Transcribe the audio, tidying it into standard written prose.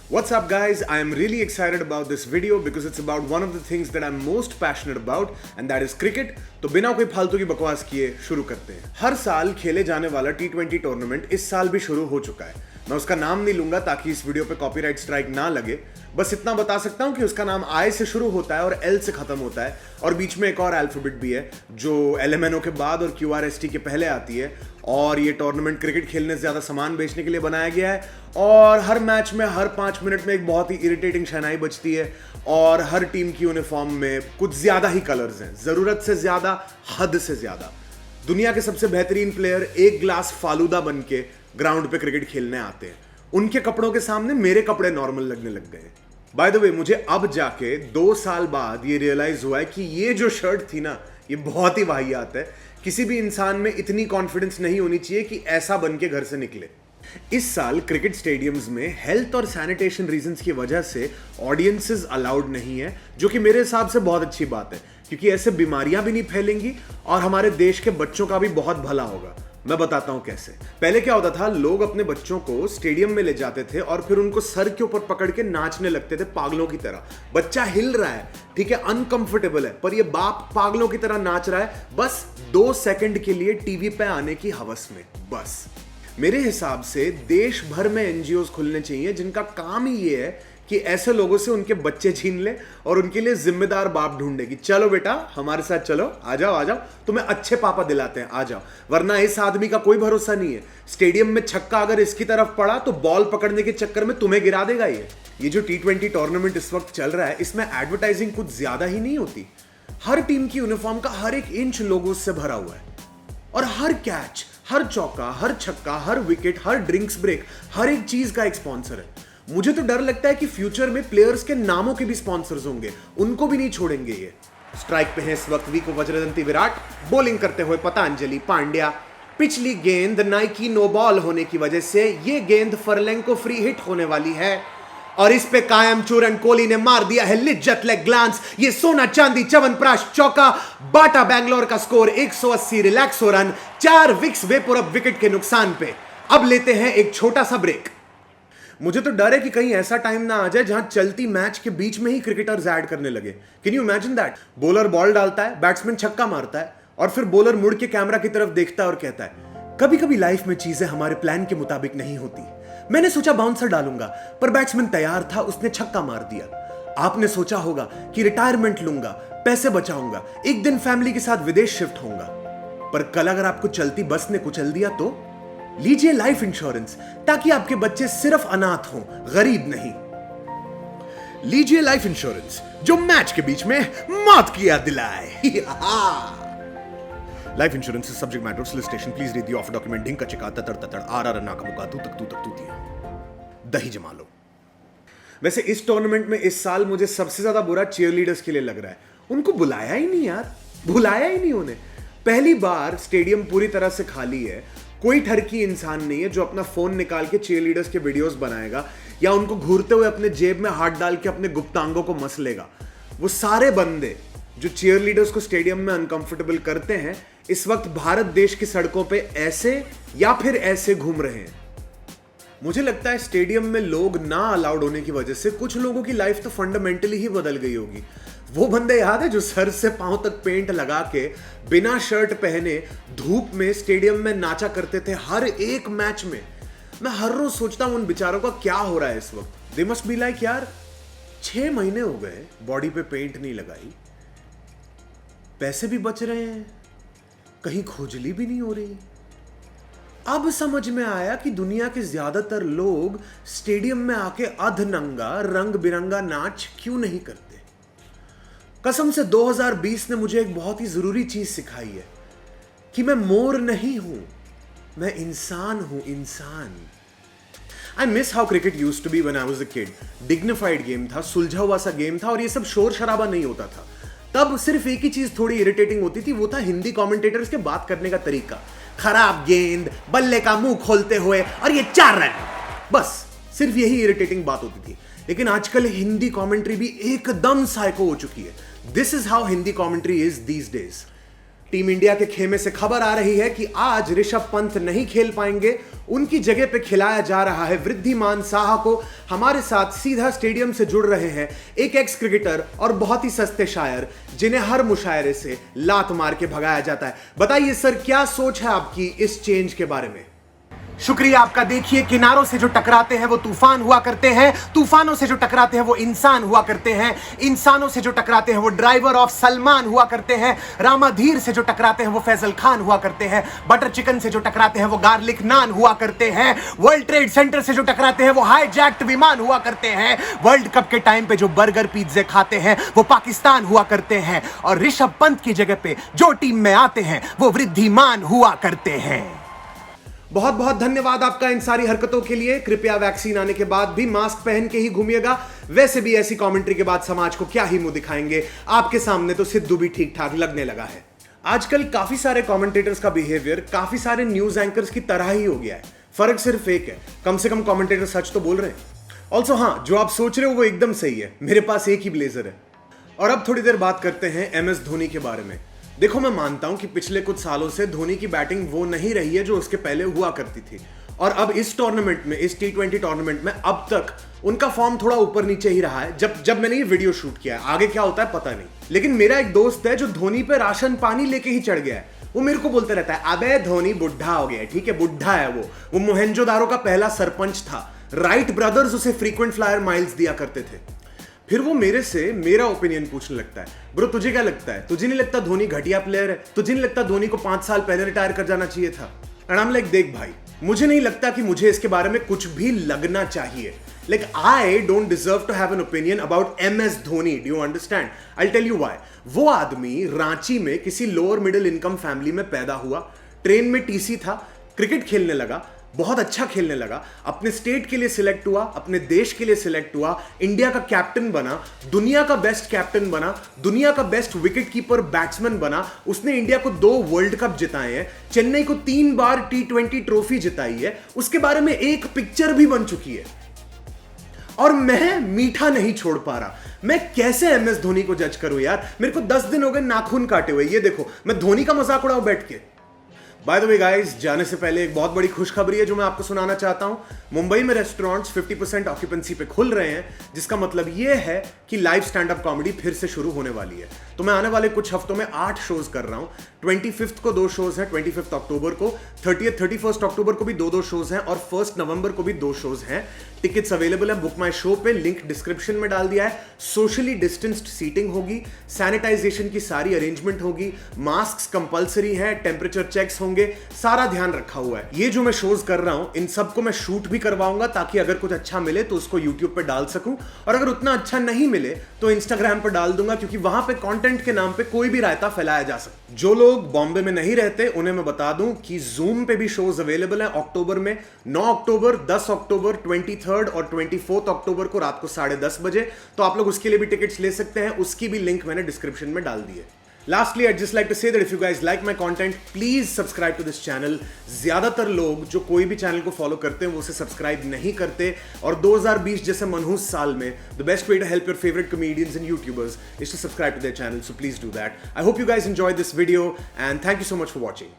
What's up guys, I am really excited about this video because it's about one of the things that I'm most passionate about and that is cricket. तो बिना कोई फालतू की बकवास किए शुरू करते हैं। हर साल खेले जाने वाला T20 टूर्नामेंट इस साल भी शुरू हो चुका है। मैं उसका नाम नहीं लूंगा ताकि इस वीडियो पे कॉपीराइट स्ट्राइक ना लगे। बस इतना बता सकता हूं कि उसका नाम आई से शुरू होता है और एल से खत्म होता है और बीच में एक और अल्फाबेट भी है जो LMNO के बाद और QRST के पहले आती है। और ये टूर्नामेंट क्रिकेट खेलने से ज्यादा सामान बेचने के लिए बनाया गया है और हर मैच में हर 5 मिनट में एक बहुत ही इरिटेटिंग शहनाई बजती है और हर टीम की यूनिफॉर्म में कुछ ज्यादा ही कलर्स हैं, जरूरत से ज्यादा, हद से ज्यादा। दुनिया के सबसे बेहतरीन प्लेयर एक ग्लास फालूदा बन के ग्राउंड पे क्रिकेट खेलने आते हैं। उनके कपड़ों के सामने मेरे कपड़े नॉर्मल लगने लग गए। बाय द वे, मुझे अब जाके 2 साल बाद ये रियलाइज हुआ है कि ये जो शर्ट थी ना, ये बहुत ही वाहियात है। किसी भी इंसान में इतनी कॉन्फिडेंस नहीं होनी चाहिए कि ऐसा बन के घर से निकले। इस साल क्रिकेट स्टेडियम्स में हेल्थ और सैनिटेशन रीजंस की वजह से ऑडियंसेस अलाउड नहीं है, जो कि मेरे हिसाब से बहुत अच्छी बात है क्योंकि ऐसे बीमारियां भी नहीं फैलेंगी और हमारे देश के बच्चों का भी बहुत भला होगा। मैं बताता हूं कैसे। पहले क्या होता था, लोग अपने बच्चों को स्टेडियम में ले जाते थे और फिर उनको सर के ऊपर पकड़ के नाचने लगते थे पागलों की तरह। बच्चा हिल रहा है, ठीक है, अनकंफर्टेबल है, पर ये बाप पागलों की तरह नाच रहा है बस 2 सेकंड के लिए टीवी पे आने की हवस में। बस मेरे हिसाब से देश भर में एनजीओज खुलने चाहिए जिनका काम ही ये है कि ऐसे लोगों से उनके बच्चे छीन ले और उनके लिए जिम्मेदार बाप ढूंढे कि चलो बेटा हमारे साथ चलो, आ जाओ तुम्हें अच्छे पापा दिलाते हैं, आ जाओ। वरना इस आदमी का कोई भरोसा नहीं है। स्टेडियम में छक्का अगर इसकी तरफ पड़ा तो बॉल पकड़ने के चक्कर में तुम्हें गिरा देगा। ये जो T20 टूर्नामेंट इस वक्त चल रहा है, इसमें एडवर्टाइजिंग कुछ ज्यादा ही नहीं होती। हर टीम की यूनिफॉर्म का हर एक इंच लोगों से भरा हुआ है और हर कैच, हर चौका, हर छक्का, हर विकेट, हर ड्रिंक्स ब्रेक, हर एक चीज का एक स्पॉन्सर है। मुझे तो डर लगता है कि फ्यूचर में प्लेयर्स के नामों के भी स्पॉन्सर्स होंगे, उनको भी नहीं छोड़ेंगे ये। स्ट्राइक पे है इस वक्त वीको वज्रदंती विराट, बॉलिंग करते हुए पतंजलि पांड्या। पिछली गेंद नाइकी नो बॉल होने की वजह से ये गेंद फर्लैंग को फ्री हिट होने वाली है और इस पे कायम चूरन कोहली ने मार दिया है लिज्जत लेग ग्लांस। ये सोना चांदी च्यवनप्राश चौका। बाटा बैंगलोर का स्कोर 180 रिलैक्स हो रन, 4 विक्स वेपुरब विकेट के नुकसान पे। अब लेते हैं एक छोटा सा ब्रेक। मुझे तो डर है कि कहीं ऐसा टाइम ना आ जाए जहां चलती मैच के बीच में ही क्रिकेटर्स ऐड करने लगे। Can you imagine that? Bowler ball डालता है, बैट्समैन छक्का मारता है और फिर बॉलर मुड़ के कैमरा की तरफ देखता है और कहता है, कभी कभी लाइफ में चीजें हमारे प्लान के मुताबिक नहीं होती। मैंने सोचा बाउंसर डालूंगा पर बैट्समैन तैयार था, उसने छक्का मार दिया। आपने सोचा होगा कि रिटायरमेंट लूंगा, पैसे बचाऊंगा, एक दिन फैमिली के साथ विदेश शिफ्ट होऊंगा, पर कल अगर आपको चलती बस ने कुचल दिया तो लीजिए लाइफ इंश्योरेंस ताकि आपके बच्चे सिर्फ अनाथ हों, गरीब नहीं। लीजिए लाइफ इंश्योरेंस जो मैच के बीच में मौत की याद दिलाए। Life insurance subject matter solicitation, please read the offer document. ढिंग कचिका ततर ततर आर नाका तू तक तूतिया दही जमा लो। वैसे इस टूर्नामेंट में इस साल मुझे सबसे ज्यादा बुरा चीयरलीडर्स के लिए लग रहा है। उनको बुलाया ही नहीं यार, बुलाया ही नहीं उन्हें। पहली बार स्टेडियम पूरी तरह से खाली है, कोई ठरकी इंसान नहीं है जो अपना फोन निकाल के चीयरलीडर्स के वीडियोस बनाएगा या उनको घूरते हुए अपने जेब में हाथ डाल के अपने गुप्तांगों को मस लेगा। वो सारे बंदे जो चीयरलीडर्स को स्टेडियम में अनकंफर्टेबल करते हैं इस वक्त भारत देश की सड़कों पे ऐसे या फिर ऐसे घूम रहे हैं। मुझे लगता है स्टेडियम में लोग ना अलाउड होने की वजह से कुछ लोगों की लाइफ तो फंडामेंटली ही बदल गई होगी। वो बंदे याद है जो सर से पांव तक पेंट लगा के बिना शर्ट पहने धूप में स्टेडियम में नाचा करते थे हर एक मैच में। मैं हर रोज सोचता हूं उन बेचारों का क्या हो रहा है इस वक्त। दे मस्ट बी लाइक, यार 6 महीने हो गए बॉडी पे पेंट नहीं लगाई, पैसे भी बच रहे हैं, कहीं खुजली भी नहीं हो रही। अब समझ में आया कि दुनिया के ज्यादातर लोग स्टेडियम में आके अधनंगा रंग बिरंगा नाच क्यों नहीं करते। कसम से 2020 ने मुझे एक बहुत ही जरूरी चीज सिखाई है कि मैं मोर नहीं हूं, मैं इंसान हूं, इंसान। I miss how cricket used to be when I was a kid. Dignified game था, सुलझा हुआ सा गेम था और ये सब शोर शराबा नहीं होता था। तब सिर्फ एक ही चीज थोड़ी इरिटेटिंग होती थी, वो था हिंदी कमेंटेटर्स के बात करने का तरीका। खराब गेंद, बल्ले का मुंह खोलते हुए और ये 4 रन, बस सिर्फ यही इरिटेटिंग बात होती थी। लेकिन आजकल हिंदी कमेंट्री भी एकदम साइको हो चुकी है। This is how Hindi commentary is these days. Team India के खेमे से खबर आ रही है कि आज ऋषभ पंत नहीं खेल पाएंगे। उनकी जगह पे खिलाया जा रहा है वृद्धिमान साहा को। हमारे साथ सीधा स्टेडियम से जुड़ रहे हैं एक एक्स क्रिकेटर और बहुत ही सस्ते शायर, जिन्हें हर मुशायरे से लात मार के भगाया जाता है। बताइए सर, क्या सोच है आपकी इस चेंज के बारे में? शुक्रिया आपका। देखिए, किनारों से जो टकराते हैं वो तूफान हुआ करते हैं, तूफानों से जो टकराते हैं वो इंसान हुआ करते हैं, इंसानों से जो टकराते हैं वो ड्राइवर ऑफ सलमान हुआ करते हैं, रामाधीर से जो टकराते हैं वो फैजल खान हुआ करते हैं, बटर चिकन से जो टकराते हैं वो गार्लिक नान हुआ करते हैं, वर्ल्ड ट्रेड सेंटर से जो टकराते हैं वो हाईजैक्ड विमान हुआ करते हैं, वर्ल्ड कप के टाइम पे जो बर्गर पिज्जे खाते हैं वो पाकिस्तान हुआ करते हैं, और ऋषभ पंत की जगह पे जो टीम में आते हैं वो वृद्धिमान हुआ करते हैं। बहुत बहुत धन्यवाद आपका इन सारी हरकतों के लिए। कृपया वैक्सीन आने के बाद भी मास्क पहन के ही घूमिएगा। वैसे भी ऐसी कमेंट्री के बाद समाज को क्या ही मुंह दिखाएंगे, आपके सामने तो सिद्धू भी ठीक ठाक लगने लगा है। आजकल काफी सारे कमेंटेटर्स का बिहेवियर काफी सारे न्यूज एंकर्स की तरह ही हो गया है। फर्क सिर्फ एक है, कम से कम कमेंटेटर सच तो बोल रहे हैं। ऑल्सो हाँ, जो आप सोच रहे हो वो एकदम सही है। मेरे पास एक ही ब्लेजर है। और अब थोड़ी देर बात करते हैं MS धोनी के बारे में। देखो, मैं मानता हूं कि पिछले कुछ सालों से धोनी की बैटिंग वो नहीं रही है जो उसके पहले हुआ करती थी, और अब इस टूर्नामेंट में, इस T20 टूर्नामेंट में अब तक उनका फॉर्म थोड़ा ऊपर नीचे ही रहा है। जब मैंने ये वीडियो शूट किया है, आगे क्या होता है पता नहीं। लेकिन मेरा एक दोस्त है जो धोनी पे राशन पानी लेके ही चढ़ गया है। वो मेरे को बोलते रहता है, अबे धोनी बुढ़ा हो गया है। ठीक है, बुढ़ा है वो मोहनजोदारो का पहला सरपंच था। राइट ब्रदर्स उसे फ्रीक्वेंट फ्लायर माइल्स दिया करते थे। फिर वो मेरे से मेरा ओपिनियन पूछने लगता है, ब्रो तुझे क्या लगता है? तुझे नहीं लगता धोनी घटिया प्लेयर है? तुझे नहीं लगता धोनी को 5 साल पहले रिटायर कर जाना चाहिए था? एंड आई एम लाइक, देख भाई, मुझे नहीं लगता कि मुझे इसके बारे में कुछ भी लगना चाहिए। Like, I don't deserve to have an opinion about MS Dhoni. Do you understand? I tell you why. वो आदमी रांची में किसी लोअर मिडिल इनकम फैमिली में पैदा हुआ, ट्रेन में TC था, क्रिकेट खेलने लगा, बहुत अच्छा खेलने लगा, अपने स्टेट के लिए सिलेक्ट हुआ, अपने देश के लिए सिलेक्ट हुआ, इंडिया का कैप्टन बना, दुनिया का बेस्ट कैप्टन बना, दुनिया का बेस्ट विकेट कीपर बैट्समैन बना। उसने इंडिया को 2 वर्ल्ड कप जिताए हैं, चेन्नई को 3 बार T20 ट्रॉफी जिताई है, उसके बारे में एक पिक्चर भी बन चुकी है। और मैं मीठा नहीं छोड़ पा रहा। मैं कैसे MS धोनी को जज करूं यार? मेरे को 10 दिन हो गए नाखून काटे हुए। ये देखो, मैं धोनी का मजाक उड़ाऊं बैठ के। बाय द वे गाइस, जाने से पहले एक बहुत बड़ी खुशखबरी है जो मैं आपको सुनाना चाहता हूं। मुंबई में रेस्टोरेंट्स 50% ऑक्यूपेंसी पे खुल रहे हैं, जिसका मतलब ये है कि लाइव स्टैंड अप कॉमेडी फिर से शुरू होने वाली है। तो मैं आने वाले कुछ हफ्तों में 8 शोज कर रहा हूं। 25 को 2 शोज हैं, 25 अक्टूबर को, 31 अक्टूबर को भी 2 शोज हैं, और 1 नवंबर को भी 2 शोज हैं। टिकट्स अवेलेबल है बुक माई शो पे, लिंक डिस्क्रिप्शन में डाल दिया है। सोशली डिस्टेंस्ड सीटिंग होगी, सैनिटाइजेशन की सारी अरेंजमेंट होगी, मास्क कंपलसरी है, टेम्परेचर चेक्स होंगे, सारा ध्यान रखा हुआ है। ये जो मैं शोज कर रहा हूं, इन सबको मैं शूट भी करवाऊंगा, ताकि अगर कुछ अच्छा मिले तो उसको यूट्यूब पे डाल सकूं, और अगर उतना अच्छा नहीं मिले तो इंस्टाग्राम पर डाल दूंगा, क्योंकि वहां पे कंटेंट के नाम पे कोई भी रायता फैलाया जा सकता। जो लोग बॉम्बे में नहीं रहते उन्हें मैं बता दूं कि जूम पे भी शोज अवेलेबल है अक्टूबर में, 9 अक्टूबर, 10 अक्टूबर, 23 और 24 अक्टूबर को रात को 10:30 बजे। तो आप लोग उसके लिए भी टिकट्स ले सकते हैं, उसकी भी लिंक मैंने डिस्क्रिप्शन में डाल दी है। Lastly, I'd just like to say that if you guys like my content, please subscribe to this channel. ज्यादातर लोग जो कोई भी चैनल को फॉलो करते हैं वो उसे सब्सक्राइब नहीं करते, और 2020 जैसे मनहूस साल में the best way to help your favorite comedians and YouTubers is to subscribe to their channel. So please do that. I hope you guys enjoyed this video and thank you so much for watching.